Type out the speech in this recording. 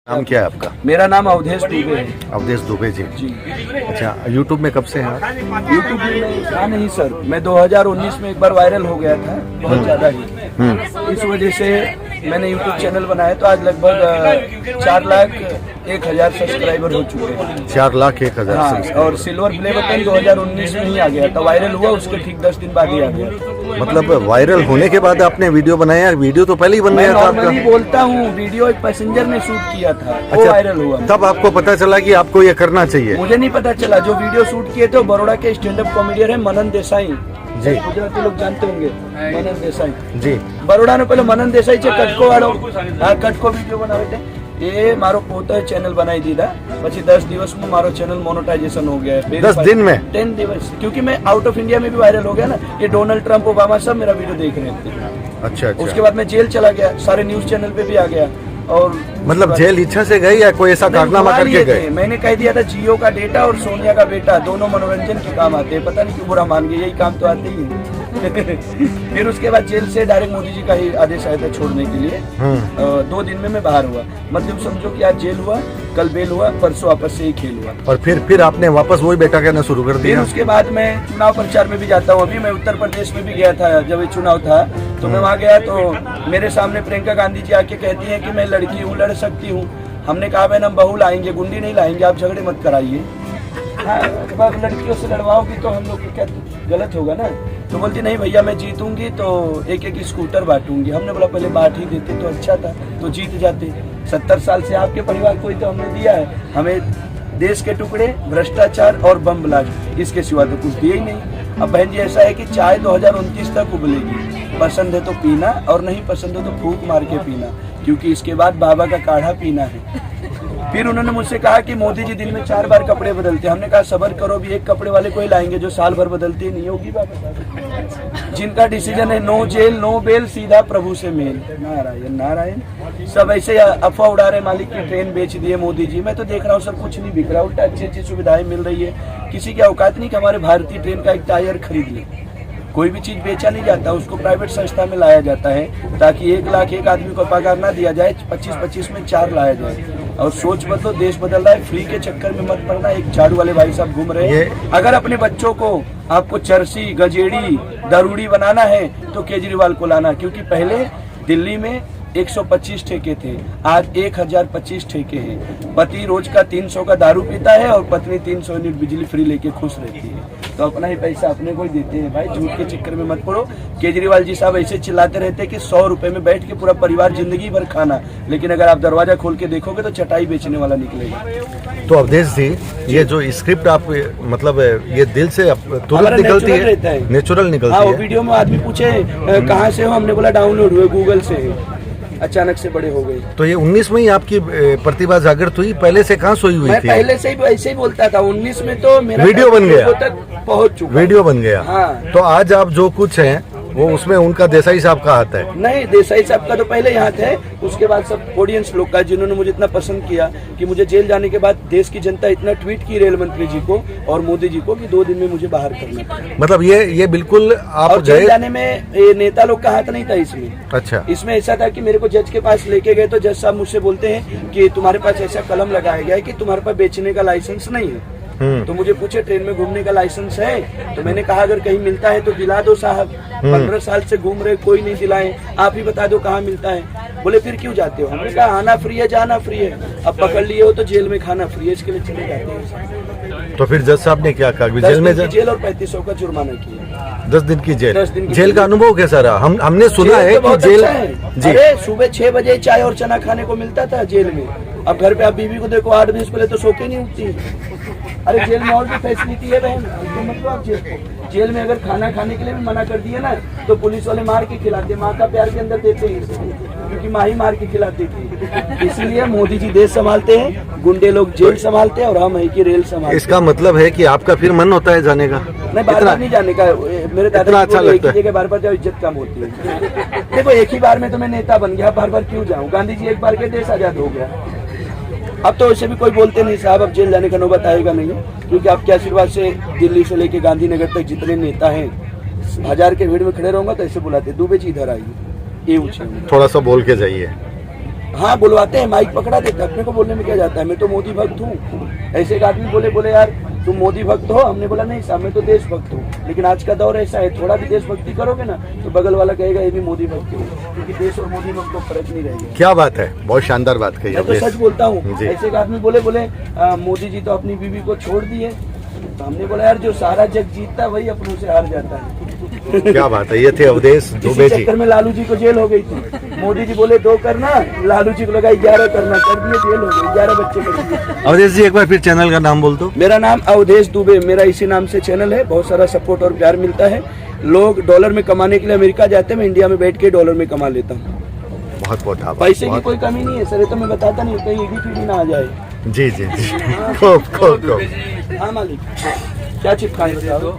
नाम क्या है आपका? मेरा नाम अवधेश दुबे है। अवधेश दुबे जी। अच्छा, यूट्यूब में कब से हैं आप? यूट्यूब में था नहीं सर, मैं 2019 में एक बार वायरल हो गया था, बहुत ज़्यादा ही। इस वजह से मैंने यूट्यूब चैनल बनाया, तो आज लगभग 4,01,000 सब्सक्राइबर हो चुके हैं। 4,01,000। हाँ, और सिल्वर प्ले बटन 2019 में ही आ गया था, वायरल हुआ उसके ठीक 10 दिन बाद ही आ गया। मतलब वायरल होने के बाद आपने वीडियो बनाया? वीडियो तो पहले ही बन मैं गया था नॉर्मली आपका? बोलता हूँ, वीडियो एक पैसेंजर ने शूट किया था, वो अच्छा, वायरल हुआ। तब आपको पता चला कि आपको ये करना चाहिए? मुझे नहीं पता चला, जो वीडियो शूट किए थे बड़ौदा के स्टैंड अप कॉमेडियन है मनन देसाई जी। गुजराती लोग जानते होंगे मनन देसाई जी। बड़ौदा ने पहले मनन देसाई से कटको वालों कटको वीडियो बनावे थे। ये मारो पोता चैनल बनाई दीदा, પછી 10 दिवस में मारो चैनल मोनेटाइजेशन हो गया है। 10 दिन में? 10 दिवस, क्योंकि मैं आउट ऑफ इंडिया में भी वायरल हो गया ना। ये डोनाल्ड ट्रम्प, ओबामा सब मेरा वीडियो देख रहे थे। अच्छा। उसके बाद मैं जेल चला गया, सारे न्यूज चैनल पे भी आ गया। और मतलब जेल इच्छा से गए या कोई ऐसा कारनामा करके गए? मैंने कह दिया था जियो का डेटा और सोनिया का बेटा दोनों मनोरंजन के काम आते हैं, पता नहीं क्यों बुरा मान गए, यही काम तो आते ही हैं। फिर उसके बाद जेल से डायरेक्ट मोदी जी का ही आदेश आया था छोड़ने के लिए। 2 दिन में मैं बाहर हुआ, मतलब समझो कि आज जेल हुआ, कल बेल हुआ, परसों आपस से ही खेल हुआ। और फिर आपने वापस वही बेटा कहना शुरू कर फिर दिया? उसके बाद मैं चुनाव प्रचार में भी जाता हूँ। अभी मैं उत्तर प्रदेश में भी गया था, जब ये चुनाव था तो मैं वहाँ गया, तो मेरे सामने प्रियंका गांधी जी आके कहती हैं कि मैं लड़की हूँ, लड़ सकती हूँ। हमने कहा भाई हम बहू लाएंगे, गुंडी नहीं लाएंगे, आप झगड़े मत कराइए। हाँ, लड़कियों से लड़वाओगी तो हम लोग क्या गलत होगा ना। तो बोलती नहीं भैया मैं जीतूंगी तो एक एक स्कूटर बांटूंगी। हमने बोला पहले बांट ही देते तो अच्छा था, तो जीत जाते। 70 साल से आपके परिवार को ही तो हमने दिया है, हमें देश के टुकड़े, भ्रष्टाचार और बम ब्लास्ट, इसके सिवा तो कुछ दिया ही नहीं। अब बहन जी ऐसा है कि चाय 2029 तक उबलेगी, पसंद है तो पीना और नहीं पसंद है तो फूंक मार के पीना, क्योंकि इसके बाद बाबा का काढ़ा पीना है। फिर उन्होंने मुझसे कहा कि मोदी जी दिन में 4 बार कपड़े बदलते। हमने कहा सबर करो, भी एक कपड़े वाले को ही लाएंगे जो साल भर बदलती नहीं होगी बाबा। जिनका डिसीजन है नो जेल नो बेल, सीधा प्रभु से मेल। नारायण नारायण। सब ऐसे अफवाह उड़ा रहे मालिक की ट्रेन बेच दिए मोदी जी। मैं तो देख रहा हूँ सर कुछ नहीं बिक रहा, उल्टा अच्छी अच्छी सुविधाएं मिल रही है। किसी की औकात नहीं कि हमारे भारतीय ट्रेन का एक टायर खरीद ले। कोई भी चीज बेचा नहीं जाता, उसको प्राइवेट संस्था में लाया जाता है, ताकि 1 लाख एक आदमी को पगार ना दिया जाए, 25-25 में 4 लाया जाए। और सोच बदलो, देश बदल रहा है, फ्री के चक्कर में मत पड़ना। एक झाड़ू वाले भाई साहब घूम रहे हैं। अगर अपने बच्चों को आपको चरसी, गजेड़ी, दारूड़ी बनाना है तो केजरीवाल को लाना, क्योंकि पहले दिल्ली में 125 ठेके थे, आज 1025 ठेके हैं। पति रोज का 300 का दारू पीता है और पत्नी 300 यूनिट बिजली फ्री लेके खुश रहती है। तो अपना ही पैसा अपने को ही देते हैं भाई, झूठ के चक्कर में मत पड़ो। केजरीवाल जी साहब ऐसे चिल्लाते रहते हैं कि 100 रुपए में बैठ के पूरा परिवार जिंदगी भर खाना, लेकिन अगर आप दरवाजा खोल के देखोगे तो चटाई बेचने वाला निकलेगा। तो अवधेश जी, ये जो स्क्रिप्ट आप मतलब ये दिल से तुरंत निकलती है, नेचुरल निकलती है? वो वीडियो में आदमी पूछे कहाँ से हो, हमने बोला डाउनलोड हुए गूगल से, अचानक से बड़े हो गए। तो ये 19 में ही आपकी प्रतिभा जागृत हुई? पहले से कहाँ सोई हुई मैं थी? पहले से ही ऐसे ही बोलता था। 19 में तो मेरा वीडियो बन गया, तक पहुंच चुका, वीडियो बन गया। हाँ। तो आज आप जो कुछ हैं वो उसमें उनका देसाई साहब का हाथ है? नहीं, देसाई साहब का तो पहले ही हाथ है, उसके बाद सब ऑडियंस लोग का, जिन्होंने मुझे इतना पसंद किया कि मुझे जेल जाने के बाद देश की जनता इतना ट्वीट की रेल मंत्री जी को और मोदी जी को कि 2 दिन में मुझे बाहर करना था। मतलब ये बिल्कुल आप और जेल जाने में ये नेता लोग का हाथ नहीं था इसमें। अच्छा। इसमें ऐसा था कि मेरे को जज के पास लेके गए तो जज साहब मुझसे बोलते हैं कि तुम्हारे पास ऐसा कलम लगाया गया है कि तुम्हारे पास बेचने का लाइसेंस नहीं है। तो मुझे पूछे ट्रेन में घूमने का लाइसेंस है? तो मैंने कहा अगर कहीं मिलता है तो दिला दो साहब, 15 साल से घूम रहे कोई नहीं दिलाए, आप ही बता दो कहाँ मिलता है। बोले फिर क्यों जाते हो? हमने कहा आना फ्री है जाना फ्री है, अब पकड़ लिए हो तो जेल में खाना फ्री है, इसके लिए चले जाते हैं। तो फिर जज साहब ने क्या कहा? जेल में जेल और 3500 का जुर्माना किया। 10 दिन की जेल। 10 दिन की जेल का अनुभव कैसा रहा? हमने सुना है कि जेल जी, अरे सुबह 6 बजे चाय और चना खाने को मिलता था जेल में। अब घर पे आप बीवी को देखो 8 बजे पहले तो सो के नहीं उठती। अरे जेल में और भी फैसिलिटी है बहन, मतलब आप जेल में अगर खाना खाने के लिए भी मना कर दिया ना तो पुलिस वाले मार के खिलाते, माँ का प्यार के अंदर देते हैं, क्योंकि माँ ही मार के खिलाती थी। इसलिए मोदी जी देश संभालते हैं, गुंडे लोग जेल संभालते हैं और हम है कि रेल संभालते। इसका मतलब है कि आपका फिर मन होता है जाने का? नहीं, बार बार नहीं जाने का। मेरे दादा अच्छा लगता है, बार बार जाओ इज्जत कम होती है। देखो एक ही बार में तो मैं नेता बन गया, बार बार क्यों जाऊँ? गांधी जी एक बार के देश आजाद हो गया। अब तो वैसे भी कोई बोलते नहीं साहब, अब जेल जाने का नौबत आएगा नहीं, क्योंकि आपके आशीर्वाद से दिल्ली से लेके गांधीनगर तक जितने नेता हैं, 1000 के भीड़ में खड़े रहूंगा तो ऐसे बुलाते दुबे जी इधर आइए, ये ऊँचे। थोड़ा सा बोल के जाइए। हाँ बुलवाते हैं, माइक पकड़ा देते हैं, अपने को बोलने में क्या जाता है, मैं तो मोदी भक्त हूँ। ऐसे एक आदमी बोले यार तुम मोदी भक्त हो, हमने बोला नहीं साहब मैं तो देशभक्त हूँ। लेकिन आज का दौर ऐसा है, थोड़ा भी देशभक्ति करोगे ना तो बगल वाला कहेगा ये भी मोदी भक्त है, क्योंकि देश और मोदी में तो फर्क नहीं रहेगा। क्या बात है, बहुत शानदार बात कही मैं तो सच बोलता हूँ। जी। ऐसे एक आदमी बोले मोदी जी तो अपनी बीवी को छोड़ दिए, तो हमने बोला यार जो सारा जग जीतता है वही अपनों से हार जाता है। क्या बात है, ये थे अवधेश दुबे इसी जी। चक्कर में लालू जी को जेल हो गई थी। मोदी जी बोले 2 करना, लालू जी को लगा 11 करना, कर दिए, जेल हो गई, 11 बच्चे कर दिए। अवधेश जी एक बार फिर चैनल का नाम बोल दो। मेरा नाम अवधेश दुबे, मेरा इसी नाम से चैनल है। बहुत सारा सपोर्ट और प्यार मिलता है। लोग डॉलर में कमाने के लिए अमेरिका जाते हैं, मैं इंडिया में बैठ के डॉलर में कमा लेता हूँ। बहुत बहुत आभार। पैसे की बहुत- कोई कमी नहीं है सर, ये तो मैं बताता नहीं, कहीं ईडी पीडी ना आ जाए। जी जी जी खूब खूब खूब। हाँ मालिक, क्या चिपकाएं बताओ।